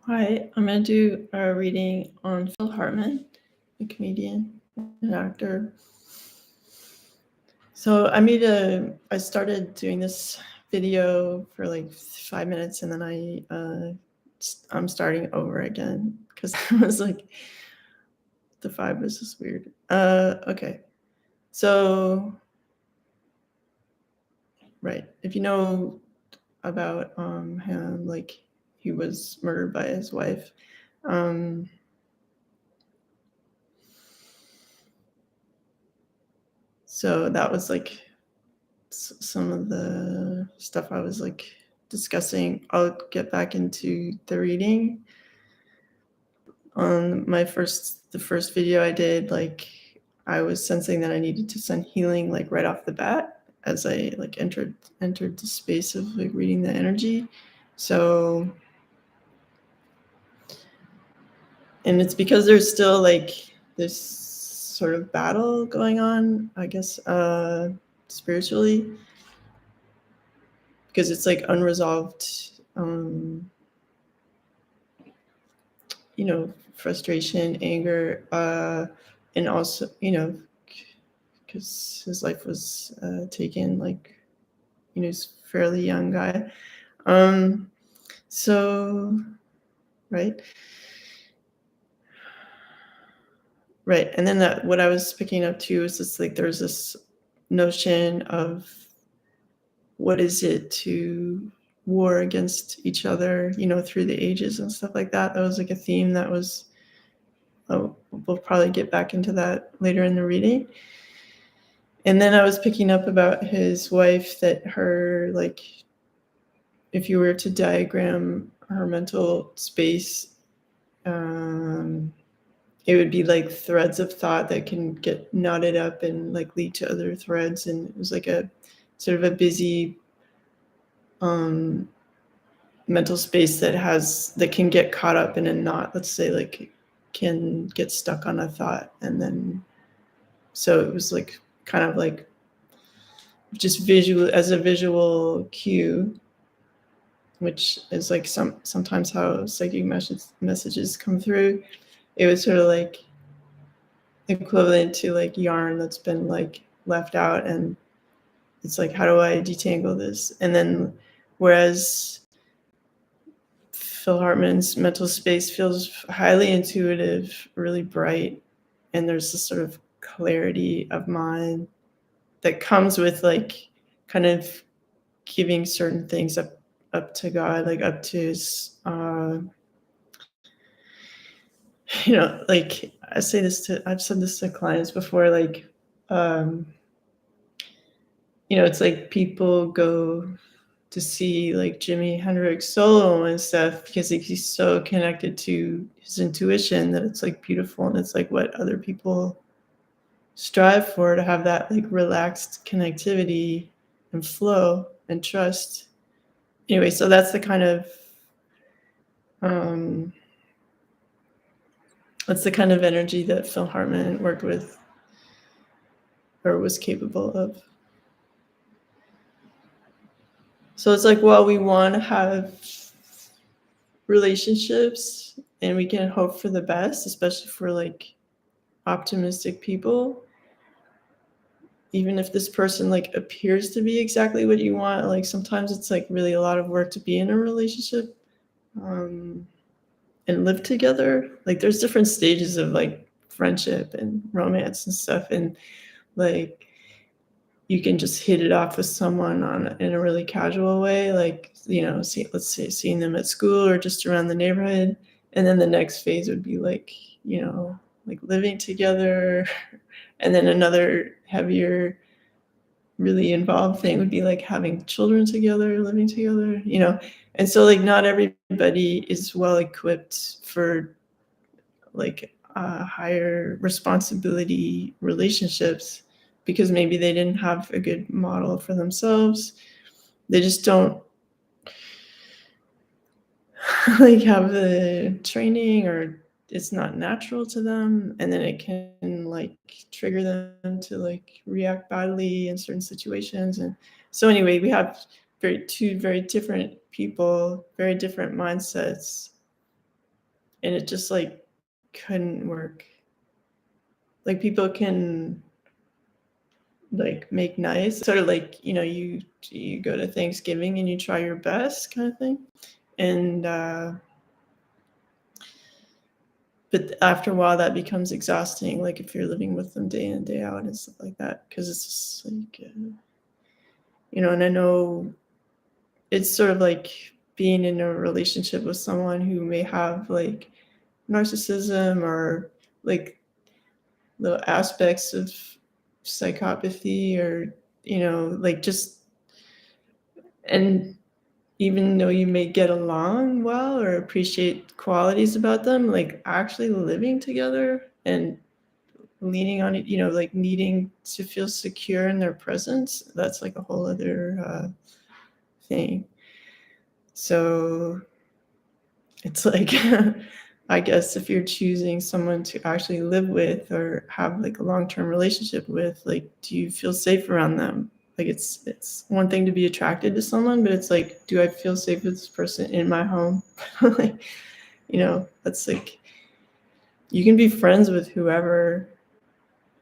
Hi, I'm going to do a reading on Phil Hartman, a comedian and actor. So I started doing this video for like 5 minutes, and then I'm starting over again because I was like, the 5 was just weird. Okay. So, right. If you know about him, like he was murdered by his wife. So that was like some of the stuff I was like discussing. I'll get back into the reading. On the first video I did, like I was sensing that I needed to send healing like right off the bat as I like entered the space of like reading the energy. So, and it's because there's still like this sort of battle going on, I guess, spiritually, because it's like unresolved, frustration, anger, and also, because his life was taken, like, he's a fairly young guy. So, right. Right. And then what I was picking up too is just like there's this notion of what is it to war against each other, through the ages and stuff like that. That was like a theme that was, we'll probably get back into that later in the reading. And then I was picking up about his wife, that her, like, if you were to diagram her mental space, it would be like threads of thought that can get knotted up and like lead to other threads. And it was like a sort of a busy mental space that can get caught up in a knot, let's say, like can get stuck on a thought. And then, so it was like kind of like just as a visual cue, which is like sometimes how psychic messages come through. It was sort of like equivalent to like yarn that's been like left out, and it's like, how do I detangle this? And then, whereas Phil Hartman's mental space feels highly intuitive, really bright, and there's this sort of clarity of mind that comes with like kind of giving certain things up to God, like up to his, like I've said this to clients before, like, it's like people go to see like Jimi Hendrix solo and stuff because he's so connected to his intuition that it's like beautiful, and it's like what other people strive for, to have that like relaxed connectivity and flow and trust. Anyway, so that's the kind of energy that Phil Hartman worked with, or was capable of. So it's like, while we want to have relationships and we can hope for the best, especially for like optimistic people, even if this person like appears to be exactly what you want, like sometimes it's like really a lot of work to be in a relationship and live together. Like there's different stages of like friendship and romance and stuff, and like you can just hit it off with someone in a really casual way, like, let's say seeing them at school or just around the neighborhood. And then the next phase would be like, like living together. And then another heavier, really involved thing would be like having children together, living together, And so like not everybody is well equipped for like higher responsibility relationships, because maybe they didn't have a good model for themselves. They just don't like have the training, or it's not natural to them, and then it can like trigger them to like react badly in certain situations. And so anyway, we have two very different people, very different mindsets, and it just like couldn't work. Like people can like make nice, sort of like, you go to Thanksgiving and you try your best kind of thing. And but after a while that becomes exhausting, like if you're living with them day in day out and stuff like that, because it's just like and I know it's sort of like being in a relationship with someone who may have like narcissism or like little aspects of psychopathy, or like just, and even though you may get along well or appreciate qualities about them, like actually living together and leaning on it, like needing to feel secure in their presence, that's like a whole other thing. So it's like, I guess if you're choosing someone to actually live with or have like a long-term relationship with, like, do you feel safe around them? Like it's one thing to be attracted to someone, but it's like, do I feel safe with this person in my home? Like, that's like, you can be friends with whoever,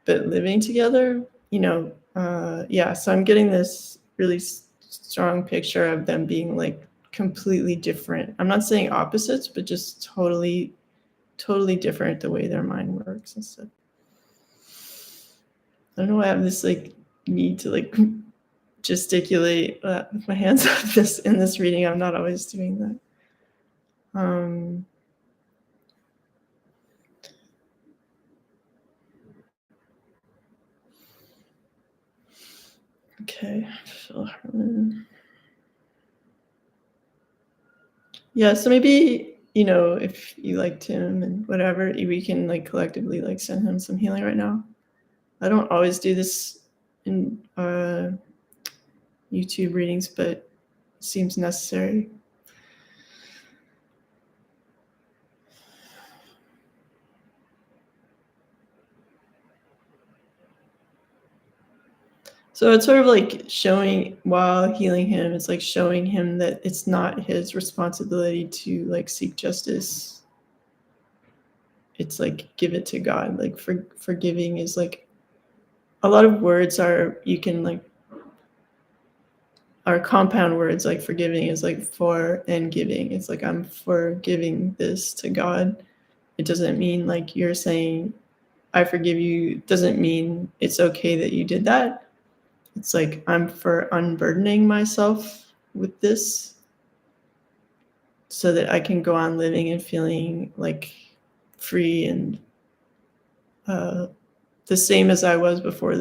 but living together, yeah. So I'm getting this really strong picture of them being like completely different. I'm not saying opposites, but just totally different the way their mind works and stuff. I don't know why I have this like need to like gesticulate with my hands up this in this reading. I'm not always doing that. Okay, Phil Hartman. Yeah, so maybe, if you liked him and whatever, we can like collectively like send him some healing right now. I don't always do this in YouTube readings, but it seems necessary. So it's sort of like showing, while healing him, it's like showing him that it's not his responsibility to like seek justice. It's like give it to God. Like forgiving is like, a lot of words are, you can like, are compound words. Like forgiving is like for and giving. It's like, I'm forgiving this to God. It doesn't mean like you're saying I forgive you. It doesn't mean it's okay that you did that. It's like, I'm for unburdening myself with this so that I can go on living and feeling like free and the same as I was before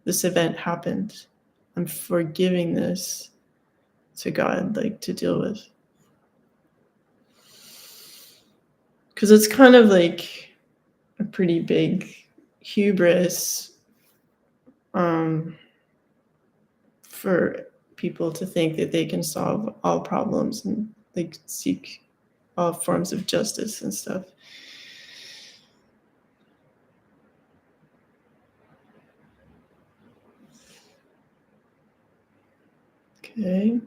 this event happened. I'm forgiving this to God, like to deal with. Because it's kind of like a pretty big hubris for people to think that they can solve all problems and like seek all forms of justice and stuff. Okay.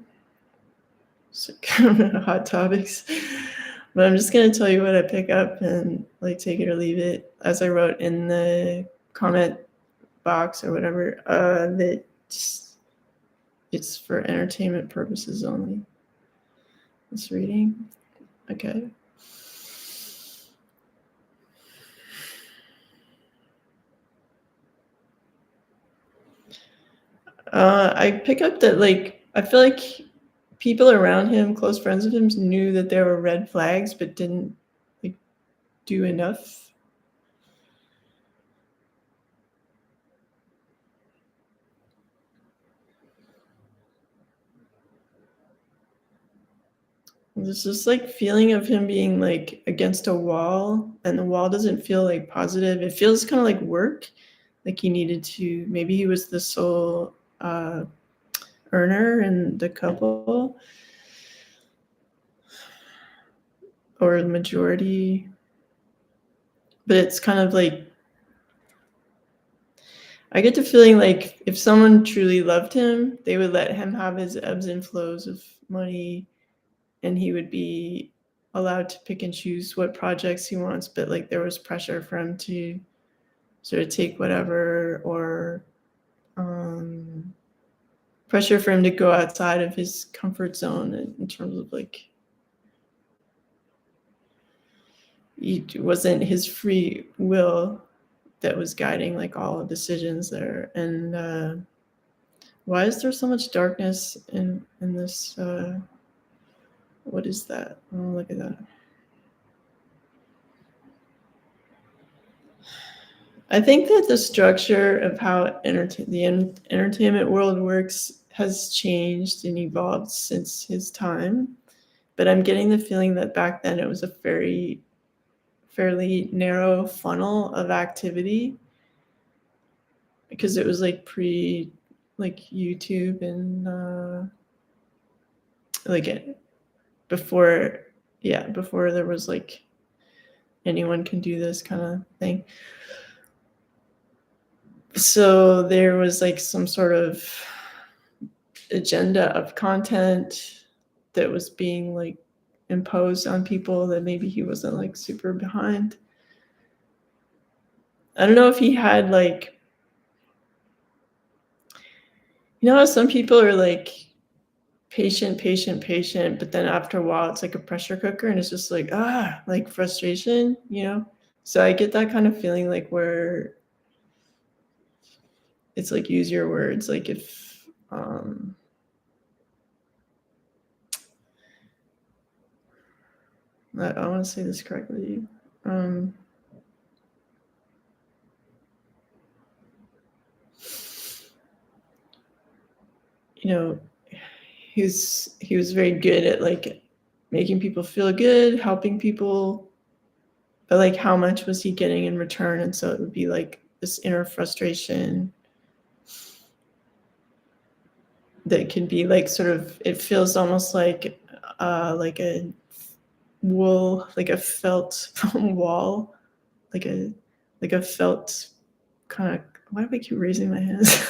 So kind of hot topics. But I'm just gonna tell you what I pick up and like take it or leave it. As I wrote in the comment box or whatever, that it's for entertainment purposes only. This reading. Okay. I pick up that like, I feel like people around him, close friends of him, knew that there were red flags, but didn't like do enough. There's this like feeling of him being like against a wall, and the wall doesn't feel like positive. It feels kind of like work, like he needed to. Maybe he was the sole earner in the couple, or the majority. But it's kind of like, I get the feeling like if someone truly loved him, they would let him have his ebbs and flows of money, and he would be allowed to pick and choose what projects he wants, but like there was pressure for him to sort of take whatever, or pressure for him to go outside of his comfort zone in terms of like it wasn't his free will that was guiding like all decisions there. And why is there so much darkness in this? What is that? Oh, look at that. I think that the structure of how the entertainment world works has changed and evolved since his time. But I'm getting the feeling that back then it was a fairly narrow funnel of activity, because it was like pre like YouTube and like before, yeah, before there was like anyone can do this kind of thing. So there was like some sort of agenda of content that was being like imposed on people that maybe he wasn't like super behind. I don't know if he had like, you know how some people are like patient, but then after a while it's like a pressure cooker and it's just like frustration, you know? So I get that kind of feeling like where it's like, use your words, like if I want to say this correctly. You know, he was very good at like making people feel good, helping people, but like how much was he getting in return? And so it would be like this inner frustration that can be like sort of, it feels almost like a wool, like a felt wall, like a felt kind of, why do I keep raising my hands?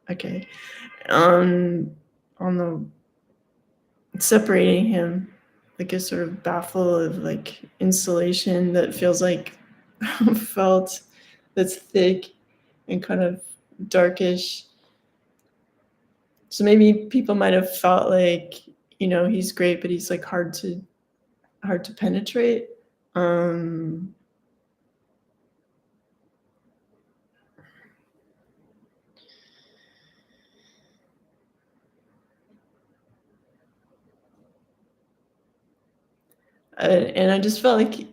Okay. On the separating him, like a sort of baffle of like insulation that feels like felt, that's thick and kind of darkish. So maybe people might have felt like, you know, he's great, but he's like hard to penetrate. And I just felt like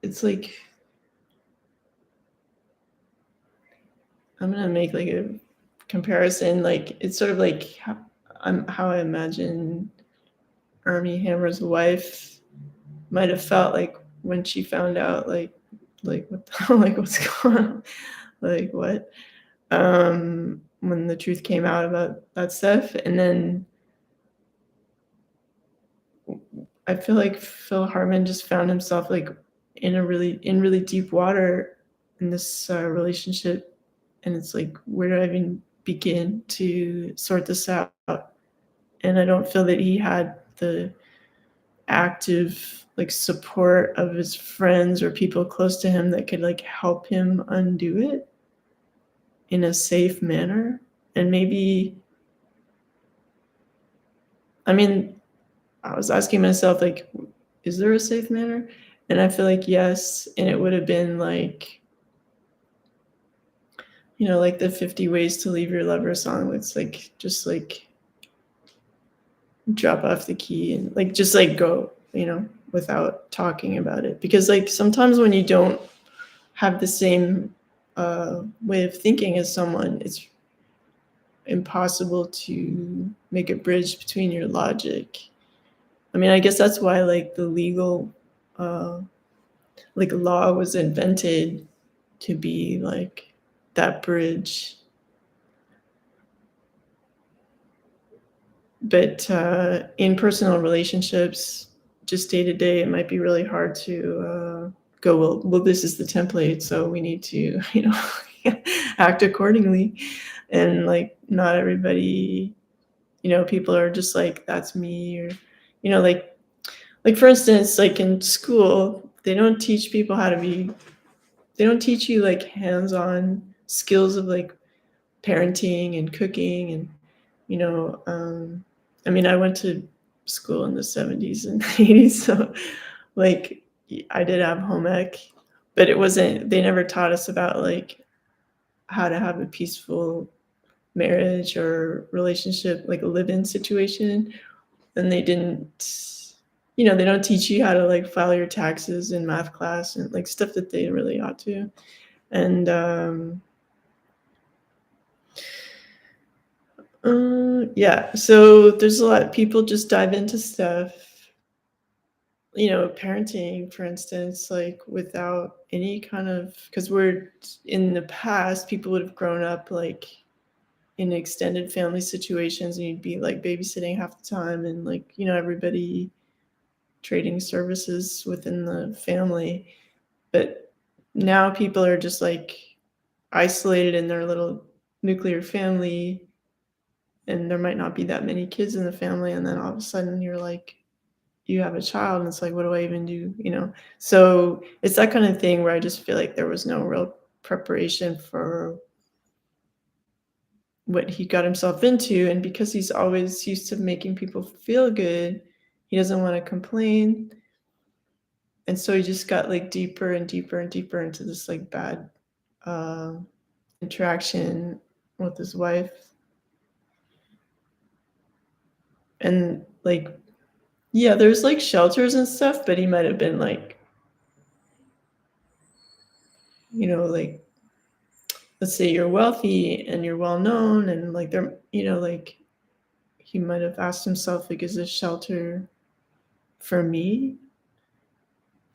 it's like, I'm gonna make like a comparison. Like it's sort of like how I imagine Armie Hammer's wife might have felt like when she found out like what the, like what's going on, like what, when the truth came out about that stuff. And then I feel like Phil Hartman just found himself like in really deep water in this relationship, and it's like, where do I even begin to sort this out? And I don't feel that he had the active like support of his friends or people close to him that could like help him undo it in a safe manner. And maybe, I mean, I was asking myself, like, is there a safe manner? And I feel like yes. And it would have been like, you know, like the 50 Ways to Leave Your Lover song. It's like, just like drop off the key and like, just like go, you know, without talking about it. Because like sometimes when you don't have the same way of thinking as someone, it's impossible to make a bridge between your logic. I mean, I guess that's why like the legal like law was invented, to be like that bridge. But in personal relationships, just day to day, it might be really hard to go, well, this is the template, so we need to, you know, act accordingly. And like not everybody, people are just like, that's me, or like for instance, like in school, they don't teach you like hands-on skills of like parenting and cooking and you know I mean, I went to school in the 70s and 80s, so like I did have home ec, but it wasn't they never taught us about like how to have a peaceful marriage or relationship, like a live-in situation. And they didn't, they don't teach you how to like file your taxes in math class and like stuff that they really ought to. And yeah, so there's a lot of people just dive into stuff, parenting, for instance, like without any kind of, because we're in the past, people would have grown up like in extended family situations and you'd be like babysitting half the time and like, everybody trading services within the family. But now people are just like isolated in their little nuclear family, and there might not be that many kids in the family. And then all of a sudden you're like, you have a child, and it's like, what do I even do? So it's that kind of thing where I just feel like there was no real preparation for what he got himself into. And because he's always used to making people feel good, he doesn't want to complain. And so he just got like deeper and deeper and deeper into this like bad uh, interaction with his wife. And like, yeah, there's like shelters and stuff, but he might have been like, like, let's say you're wealthy and you're well known, and like like he might have asked himself, like, is this shelter for me?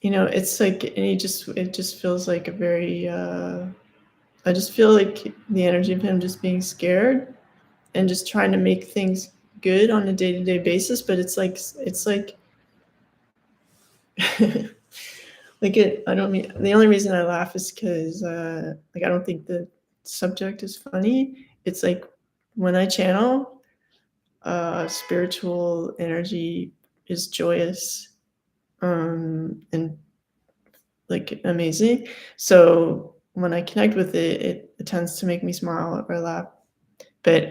It's like, and it just feels like a very I just feel like the energy of him just being scared and just trying to make things good on a day-to-day basis. But it's like like I don't mean, the only reason I laugh is because like I don't think the subject is funny. It's like when I channel, spiritual energy is joyous, and like amazing. So when I connect with it, it tends to make me smile or laugh. But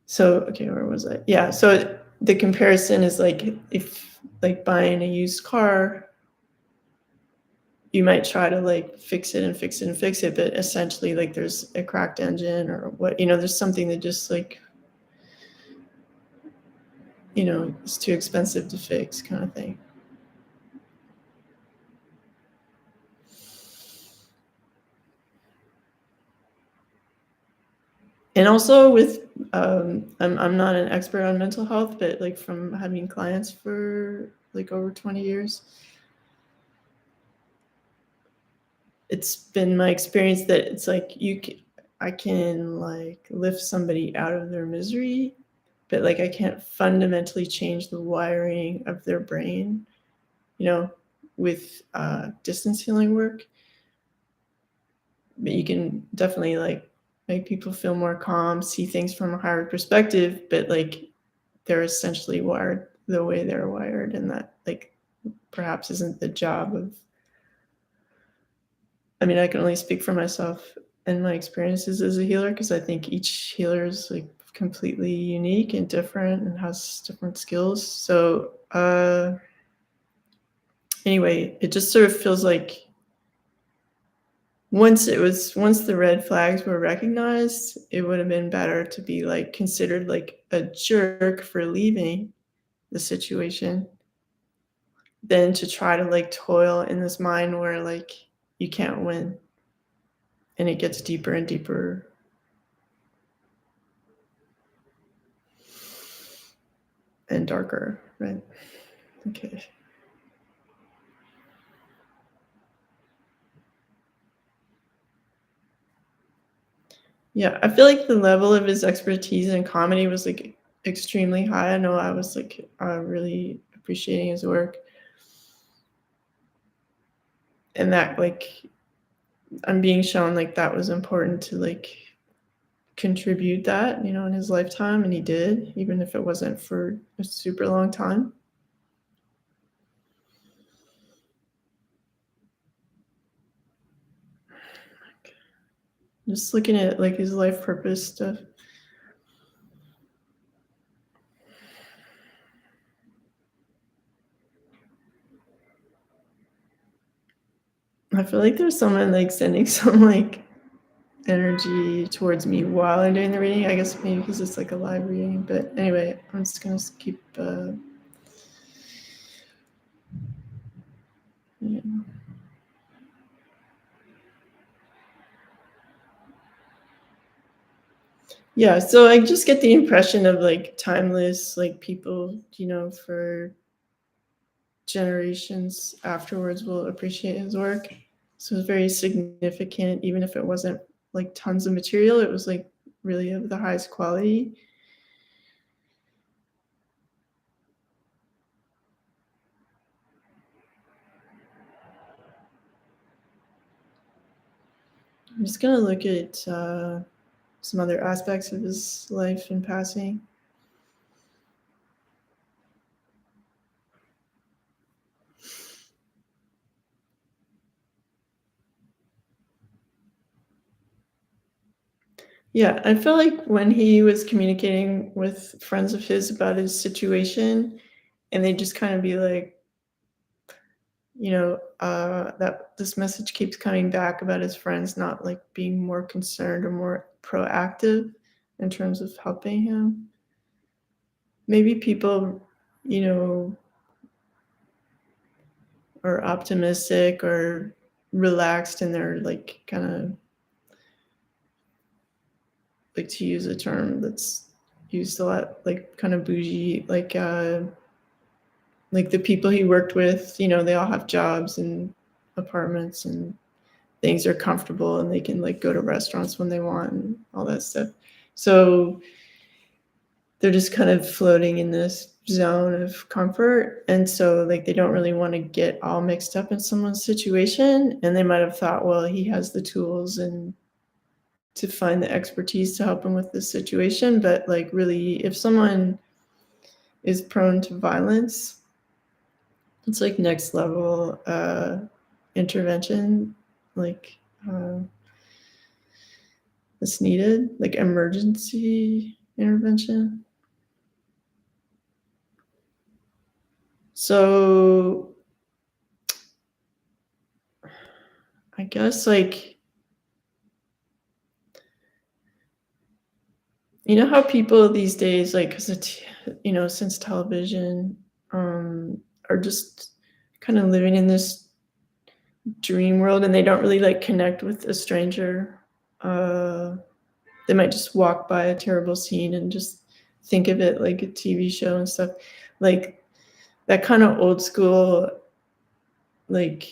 so okay, where was I? Yeah, so the comparison is like, if like buying a used car, you might try to like fix it and fix it and fix it, but essentially like there's a cracked engine or what, there's something that just like, it's too expensive to fix, kind of thing. And also with I'm not an expert on mental health, but like from having clients for like over 20 years, it's been my experience that it's like I can like lift somebody out of their misery, but like I can't fundamentally change the wiring of their brain, with distance healing work. But you can definitely like make people feel more calm, see things from a higher perspective, but like they're essentially wired the way they're wired, and that like perhaps isn't the job of, I mean, I can only speak for myself and my experiences as a healer, because I think each healer is like completely unique and different and has different skills. So anyway, it just sort of feels like once the red flags were recognized, it would have been better to be like considered like a jerk for leaving the situation than to try to like toil in this mind where like you can't win, and it gets deeper and deeper and darker, right? Okay. Yeah, I feel like the level of his expertise in comedy was like extremely high. I know I was like really appreciating his work, and that like I'm being shown like that was important to like contribute that, in his lifetime, and he did, even if it wasn't for a super long time. Just looking at like his life purpose stuff. I feel like there's someone like sending some like energy towards me while I'm doing the reading. I guess maybe because it's like a live reading. But anyway, I'm just gonna keep. Yeah. Yeah, so I just get the impression of like timeless, like people, for generations afterwards will appreciate his work. So it's very significant, even if it wasn't like tons of material, it was like really of the highest quality. I'm just gonna look at some other aspects of his life and passing. Yeah, I feel like when he was communicating with friends of his about his situation, and they just kind of be like, that this message keeps coming back about his friends not like being more concerned or more proactive in terms of helping him. Maybe people, you know, are optimistic or relaxed and they're like kind of like, to use a term that's used a lot, like kind of bougie, like the people he worked with, they all have jobs and apartments and things are comfortable and they can like go to restaurants when they want and all that stuff. So they're just kind of floating in this zone of comfort. And so like they don't really want to get all mixed up in someone's situation. And they might have thought, well, he has the tools and to find the expertise to help him with this situation. But like really, if someone is prone to violence, it's like next level intervention, like uh, that's needed, like emergency intervention. So I guess like how people these days like because it's since television are just kind of living in this dream world and they don't really like connect with a stranger. Uh, they might just walk by a terrible scene and just think of it like a TV show and stuff. Like that kind of old school, like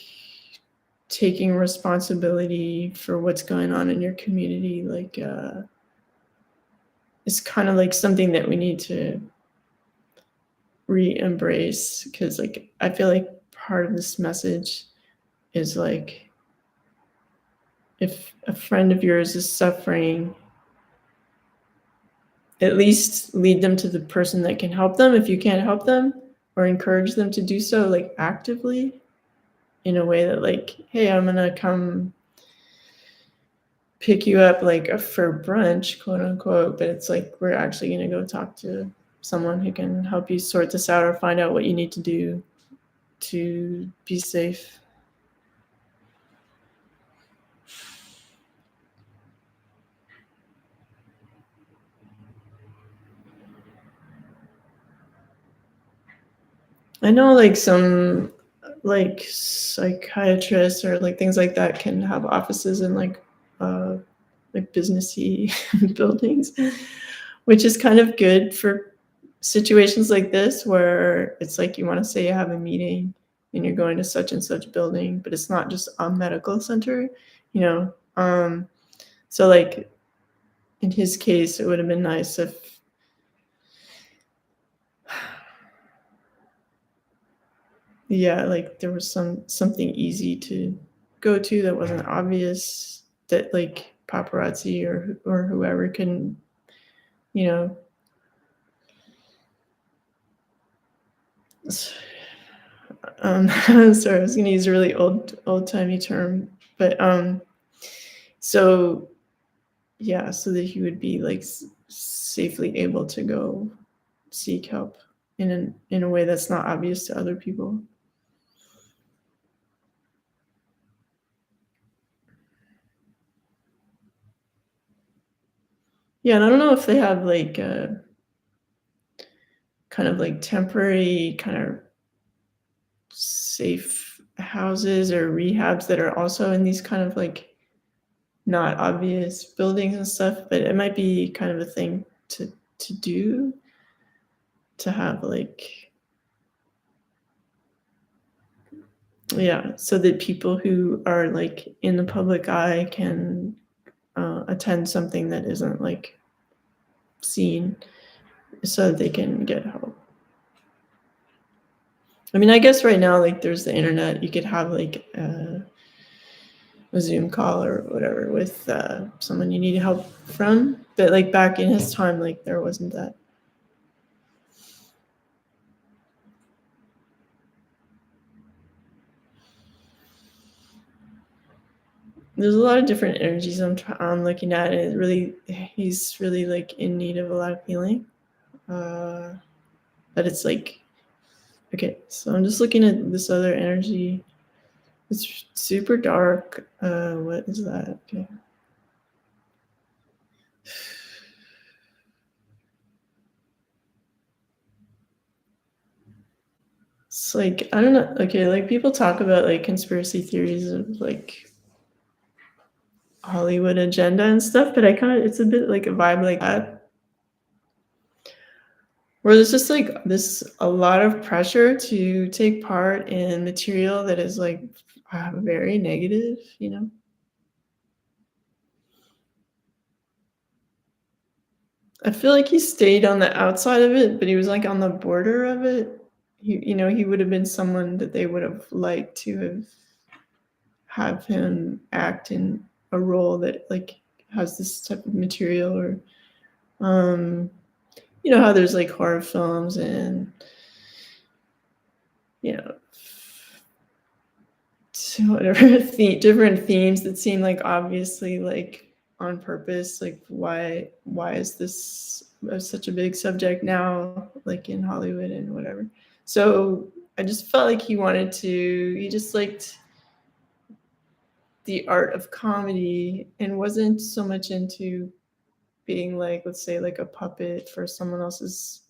taking responsibility for what's going on in your community, like it's kind of like something that we need to re-embrace because like I feel like part of this message is like if a friend of yours is suffering, at least lead them to the person that can help them if you can't help them, or encourage them to do so like actively in a way that like, hey, I'm gonna come pick you up like for brunch, quote unquote, but it's like we're actually gonna go talk to someone who can help you sort this out or find out what you need to do to be safe. I know like some like psychiatrists or like things like that can have offices in uh like businessy buildings, which is kind of good for situations like this where it's like you want to say you have a meeting and you're going to such and such building, but it's not just a medical center, you know. So like in his case, it would have been nice if yeah, like there was something easy to go to that wasn't obvious, that like paparazzi or whoever can, you know, sorry, I was gonna use a really old-timey term, but so yeah, so that he would be like safely able to go seek help in a way that's not obvious to other people. Yeah, and I don't know if they have like kind of like temporary kind of safe houses or rehabs that are also in these kind of like not obvious buildings and stuff, but it might be kind of a thing to do, to have like, yeah, so that people who are like in the public eye can attend something that isn't like seen, so that they can get help. I mean, I guess right now, like, there's the internet. You could have like a Zoom call or whatever with someone you need help from. But like back in his time, like there wasn't that. There's a lot of different energies I'm looking at, and he's really like in need of a lot of healing. But it's like, okay, so I'm just looking at this other energy. It's super dark. What is that? Okay. It's like, I don't know. Okay, like people talk about like conspiracy theories of like Hollywood agenda and stuff, but I kind of, it's a bit like a vibe like that, where there's just like this a lot of pressure to take part in material that is like very negative, you know. I feel like he stayed on the outside of it, but he was like on the border of it. He would have been someone that they would have liked to have him act in a role that like has this type of material, or um you know how there's like horror films and you know whatever different themes that seem like obviously like on purpose, like why is this such a big subject now, like in Hollywood and whatever. So I just felt like he just liked the art of comedy and wasn't so much into being like, let's say, like a puppet for someone else's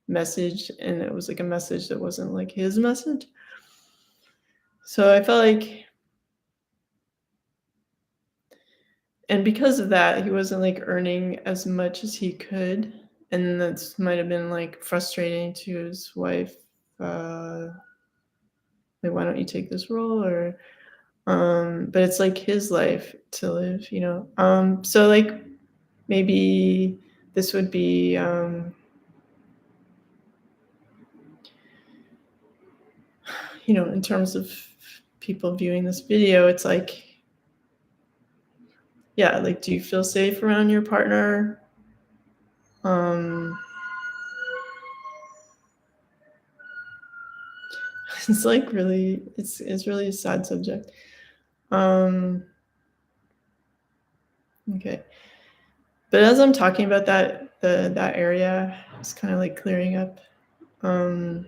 message, and it was like a message that wasn't like his message. So I felt like, and because of that, he wasn't like earning as much as he could, and that might have been like frustrating to his wife. uh like, why don't you take this role? Or but it's like his life to live, you know. So like maybe this would be you know, in terms of people viewing this video, it's like, yeah, like, do you feel safe around your partner? um it's like really, it's really a sad subject. um okay, but as I'm talking about that area, it's kind of like clearing up. um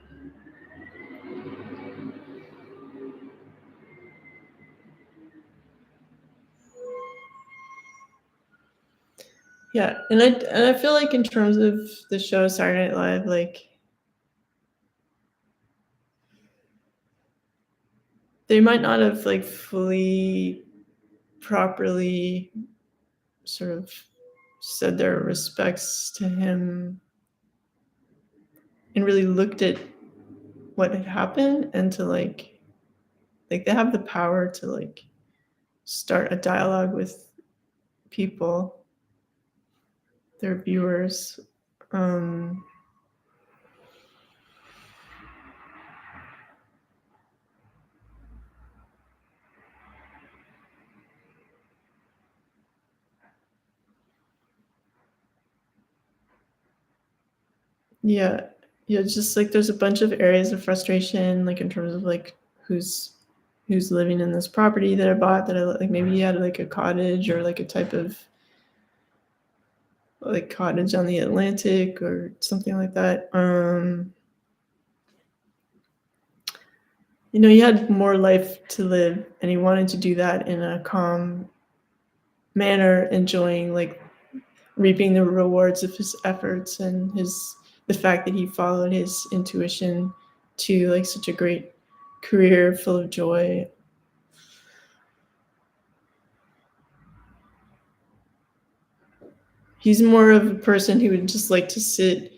yeah, and I feel like in terms of the show Saturday Night Live, like they might not have like fully properly sort of said their respects to him and really looked at what had happened, and to like they have the power to like start a dialogue with people, their viewers. um Yeah. Yeah, just, like, there's a bunch of areas of frustration, like, in terms of, like, who's who's living in this property that I bought that I like, maybe he had, like, a cottage or, like, a type of, like, cottage on the Atlantic or something like that. He had more life to live, and he wanted to do that in a calm manner, enjoying, like, reaping the rewards of his efforts and the fact that he followed his intuition to, like, such a great career full of joy. He's more of a person who would just like to sit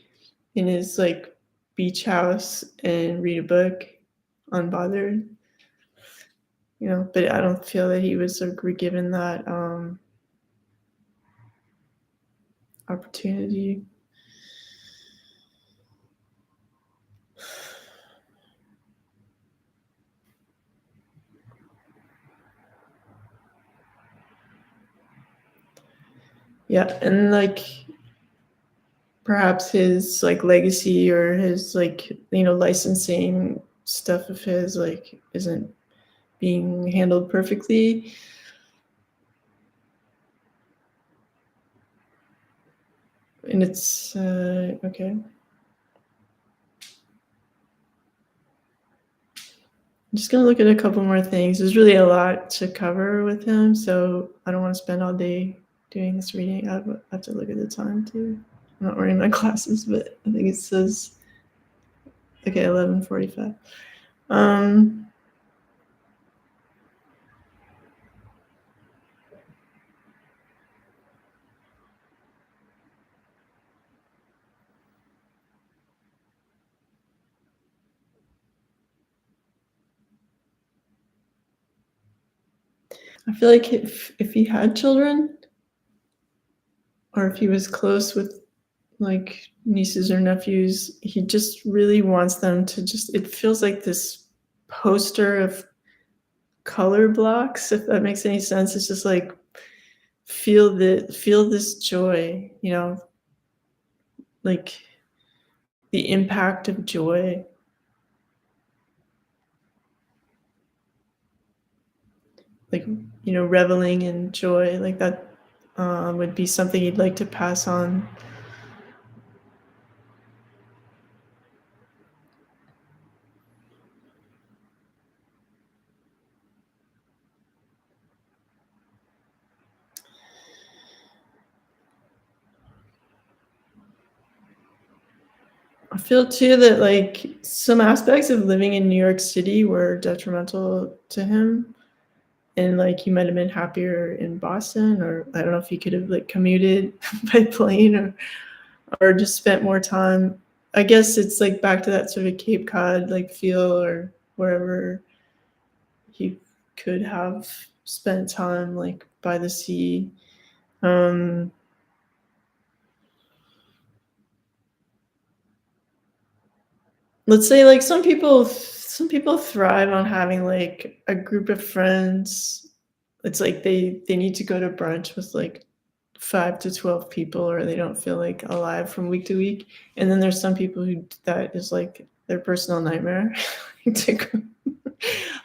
in his, like, beach house and read a book unbothered, but I don't feel that he was, like, given that, opportunity. Yeah, and, like, perhaps his, like, legacy or his, like, licensing stuff of his, like, isn't being handled perfectly, and it's, okay. I'm just gonna look at a couple more things. There's really a lot to cover with him, so I don't wanna spend all day doing this reading. I have to look at the time too. I'm not wearing my glasses, but I think it says, okay, 11:45. Um, I feel like if he had children or if he was close with, like, nieces or nephews, he just really wants them to just it feels like this poster of color blocks, if that makes any sense. It's just like, feel this joy, like the impact of joy, like, reveling in joy, like that, would be something you'd like to pass on. I feel too that, like, some aspects of living in New York City were detrimental to him, and, like, he might have been happier in Boston, or I don't know if he could have, like, commuted by plane or just spent more time. I guess it's, like, back to that sort of Cape Cod, like, feel, or wherever he could have spent time, like, by the sea. Um, let's say, like, some people thrive on having, like, a group of friends. It's like they need to go to brunch with, like, 5 to 12 people, or they don't feel, like, alive from week to week, and then there's some people who that is, like, their personal nightmare to go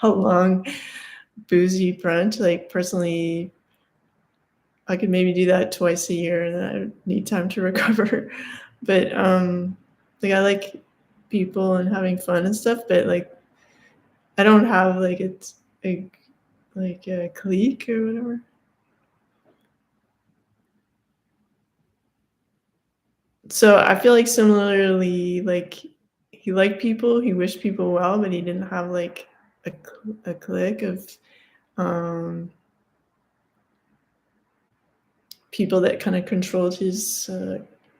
a long, boozy brunch. Like, personally, I could maybe do that twice a year, and then I would need time to recover. But, like, I like people and having fun and stuff, but, like, I don't have, like, it's like a clique or whatever. So, I feel like similarly, like, he liked people, he wished people well, but he didn't have, like, a clique of, um, people that kinda controlled his,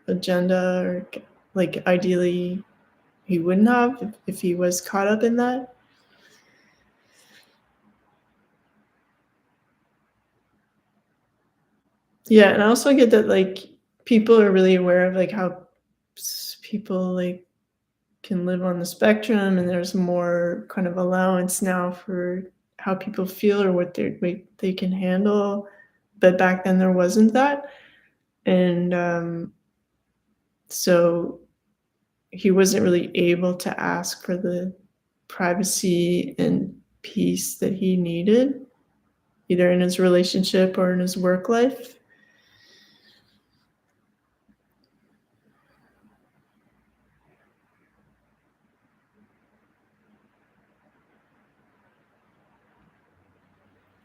agenda, or like, ideally, he wouldn't have if he was caught up in that. Yeah, and I also get that, like, people are really aware of, like, how people, like, can live on the spectrum, and there's more kind of allowance now for how people feel or what they can handle, but back then there wasn't that, and, so he wasn't really able to ask for the privacy and peace that he needed, either in his relationship or in his work life.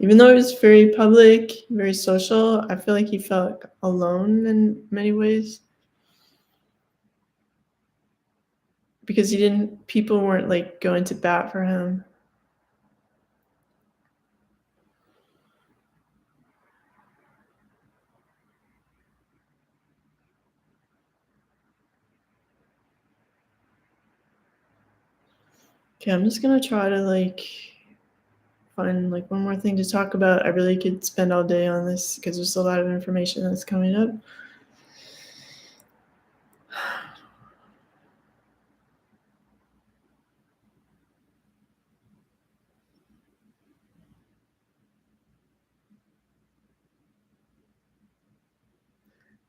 Even though he was very public, very social, I feel like he felt alone in many ways because he didn't people weren't, like, going to bat for him. Okay, I'm just gonna try to, like, find, like, one more thing to talk about. I really could spend all day on this because there's a lot of information that's coming up.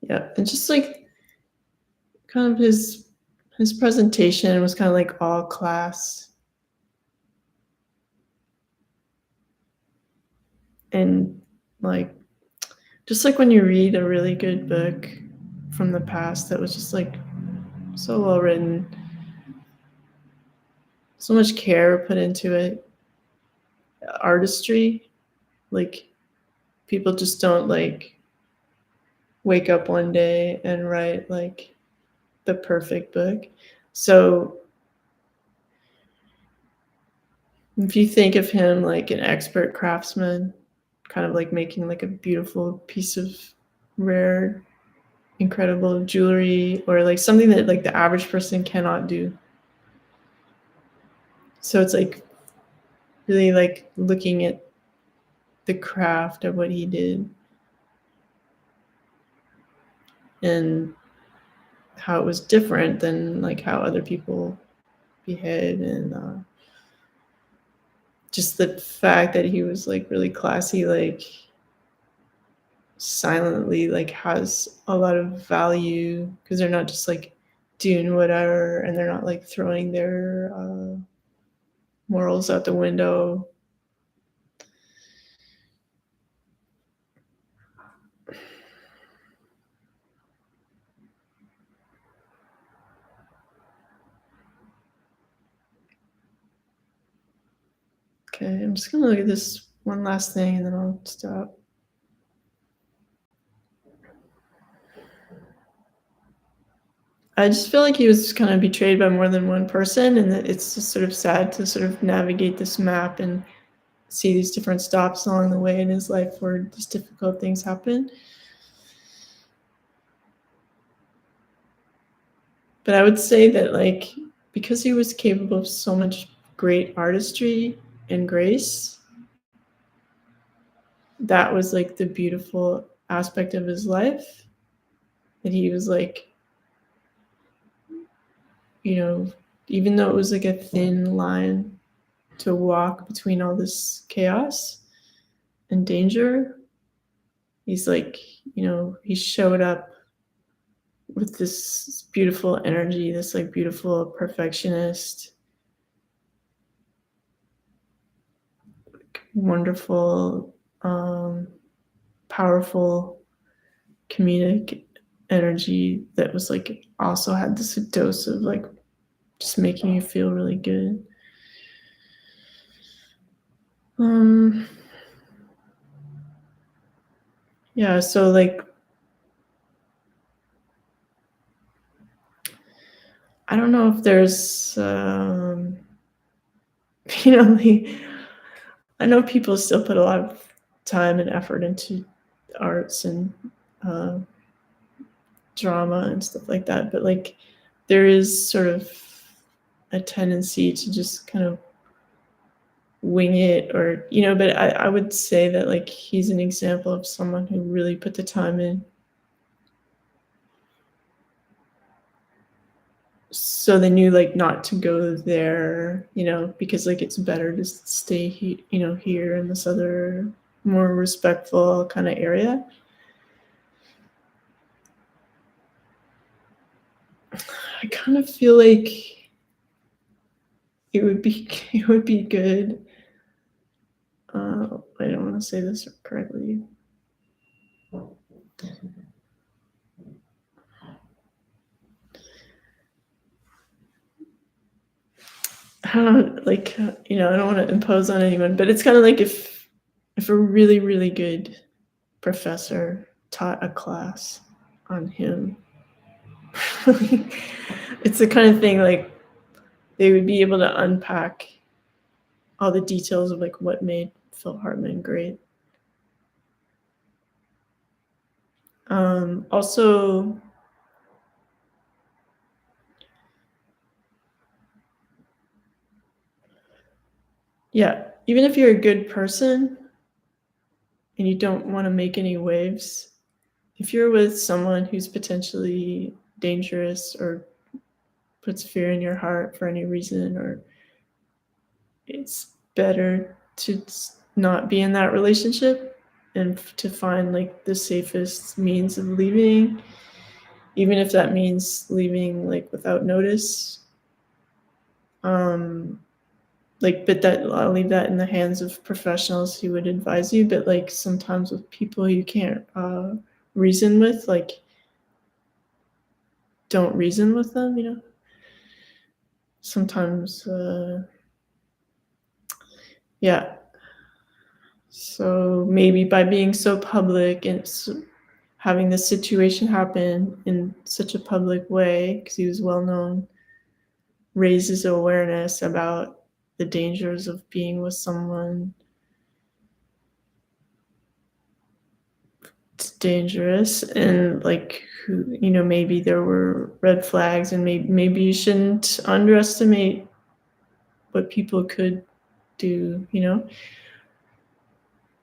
Yeah, and just, like, kind of his presentation was kinda, like, all class, and, like, just like when you read a really good book from the past that was just, like, so well written, so much care put into it, artistry, like, people just don't, like, wake up one day and write, like, the perfect book. So, if you think of him like an expert craftsman, kind of like making, like, a beautiful piece of rare, incredible jewelry or, like, something that, like, the average person cannot do. So it's, like, really, like, looking at the craft of what he did and how it was different than, like, how other people behave and, just the fact that he was, like, really classy, like, silently, like, has a lot of value because 'cause they're not just, like, doing whatever, and they're not, like, throwing their, morals out the window. Okay, I'm just gonna look at this one last thing, and then I'll stop. I just feel like he was kind of betrayed by more than one person, and that it's just sort of sad to sort of navigate this map and see these different stops along the way in his life where these difficult things happen. But I would say that, like, because he was capable of so much great artistry and grace, that was, like, the beautiful aspect of his life, that he was, like, you know, even though it was, like, a thin line to walk between all this chaos and danger, he's, like, he showed up with this beautiful energy, this, like, beautiful perfectionist, wonderful, um, powerful comedic energy that was, like, also had this dose of, like, just making you feel really good. Um, yeah, so, like, I don't know if there's, like, I know people still put a lot of time and effort into arts and, uh, drama and stuff like that, but, like, there is sort of a tendency to just kind of wing it or but I would say that, like, he's an example of someone who really put the time in. So they knew, like, not to go there, because, like, it's better to stay here in this other more respectful kinda area. I kind of feel like it would be it would be good. I don't want to say this correctly. I don't know, like, I don't want to impose on anyone, but it's kind of like if a really, really good professor taught a class on him. It's the kind of thing like they would be able to unpack all the details of like what made Phil Hartman great. Also, yeah, even if you're a good person and you don't want to make any waves, if you're with someone who's potentially dangerous or puts fear in your heart for any reason, or it's better to not be in that relationship and to find like the safest means of leaving, even if that means leaving like without notice. um like, but that I'll leave that in the hands of professionals who would advise you. But like sometimes with people you can't reason with, like, don't reason with them, sometimes. Yeah, so maybe by being so public and having this situation happen in such a public way, because he was well known, raises awareness about the dangers of being with someone dangerous, and like who, maybe there were red flags, and maybe you shouldn't underestimate what people could do.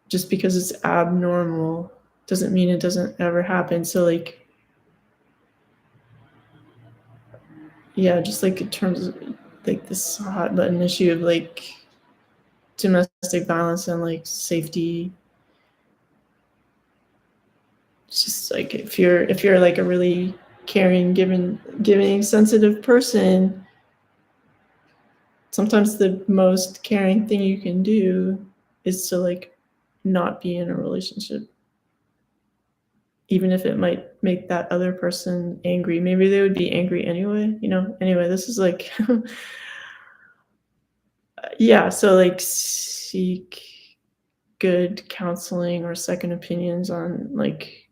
Just because it's abnormal doesn't mean it doesn't ever happen. So like, yeah, just like in terms of like this hot button issue of like domestic violence and like safety. It's just like if you're like a really caring, giving sensitive person, sometimes the most caring thing you can do is to like not be in a relationship, even if it might make that other person angry. Maybe they would be angry anyway. This is like yeah, so like seek good counseling or second opinions on like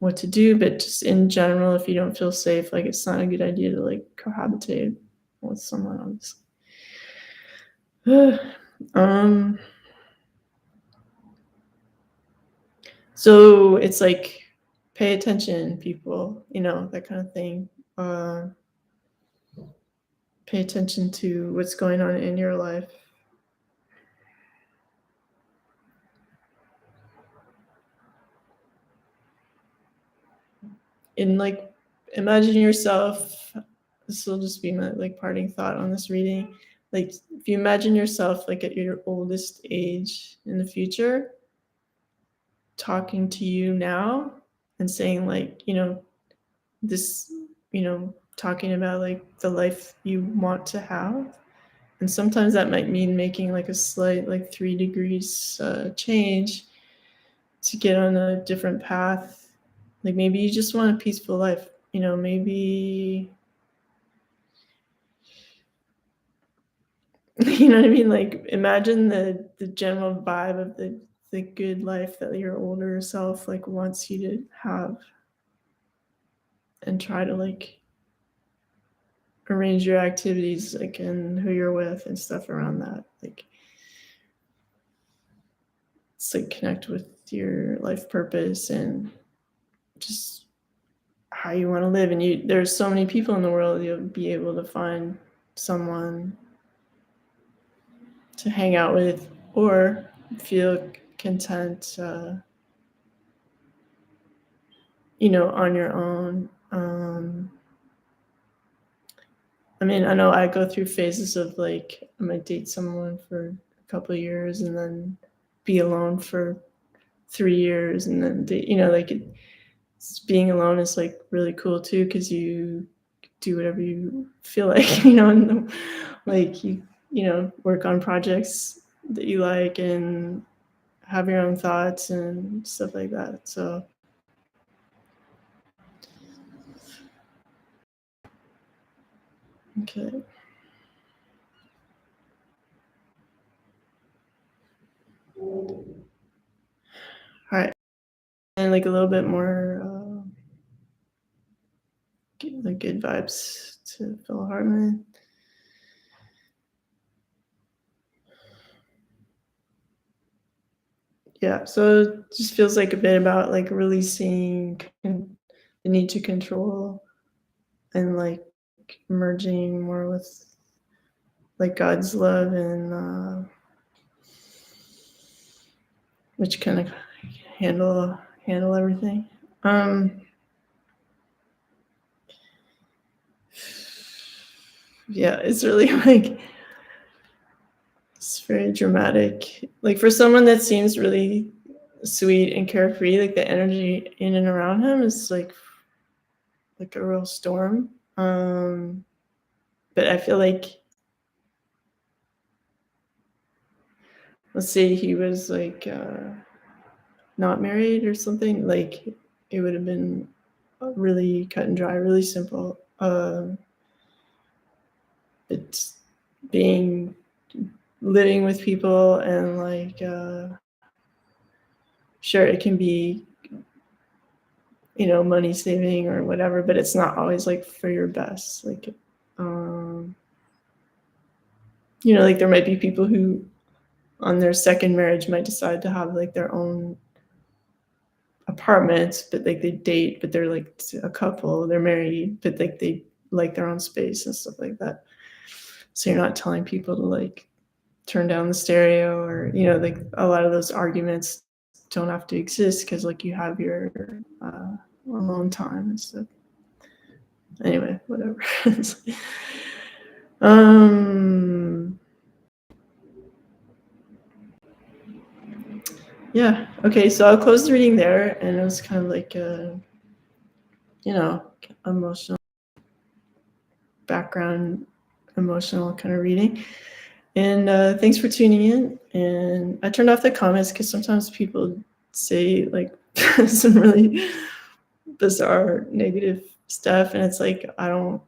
what to do. But just in general, if you don't feel safe, like it's not a good idea to like cohabitate with someone, obviously. um so it's like, pay attention, people, that kind of thing. uh Pay attention to what's going on in your life. And like, imagine yourself, this will just be my like parting thought on this reading. Like, if you imagine yourself like at your oldest age in the future, talking to you now and saying like, this, talking about like the life you want to have. And sometimes that might mean making like a slight like 3 degrees change to get on a different path. Like maybe you just want a peaceful life, maybe you know what I mean? Like, imagine the general vibe of the good life that your older self like wants you to have, and try to like arrange your activities like and who you're with and stuff around that. Like, it's like connect with your life purpose and just how you want to live. And there's so many people in the world, you'll be able to find someone to hang out with or feel content, on your own. I mean, I know I go through phases of like, I might date someone for a couple of years and then be alone for 3 years and then date, like being alone is like really cool too, because you do whatever you feel like, you know, and like you know, work on projects that you like and have your own thoughts and stuff like that. So okay. All right. And like a little bit more like good vibes to Phil Hartman. Yeah, so it just feels like a bit about like releasing the need to control and like merging more with like God's love and which kind of handle everything. Um, yeah, it's really like it's very dramatic. Like for someone that seems really sweet and carefree, like the energy in and around him is like a real storm. But I feel like let's say he was like not married or something, like it would have been really cut and dry, really simple. It's being living with people and like sure it can be you know money saving or whatever, but it's not always like for your best. Like um, you know, like there might be people who on their second marriage might decide to have like their own apartments, but like they date, but they're like a couple, they're married, but they like their own space and stuff like that. So you're not telling people to like turn down the stereo or you know like a lot of those arguments don't have to exist because like you have your alone time and stuff. Anyway, whatever. um yeah, okay, so I'll close the reading there, and it was kind of like you know emotional background emotional kind of reading. And thanks for tuning in. And I turned off the comments because sometimes people say like some really bizarre negative stuff, and it's like I'm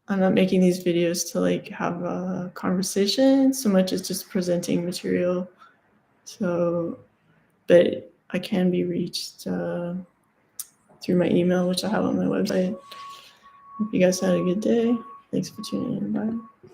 not making these videos to like have a conversation so much as just presenting material. So, but I can be reached through my email, which I have on my website. Hope you guys had a good day. Thanks for tuning in. Bye.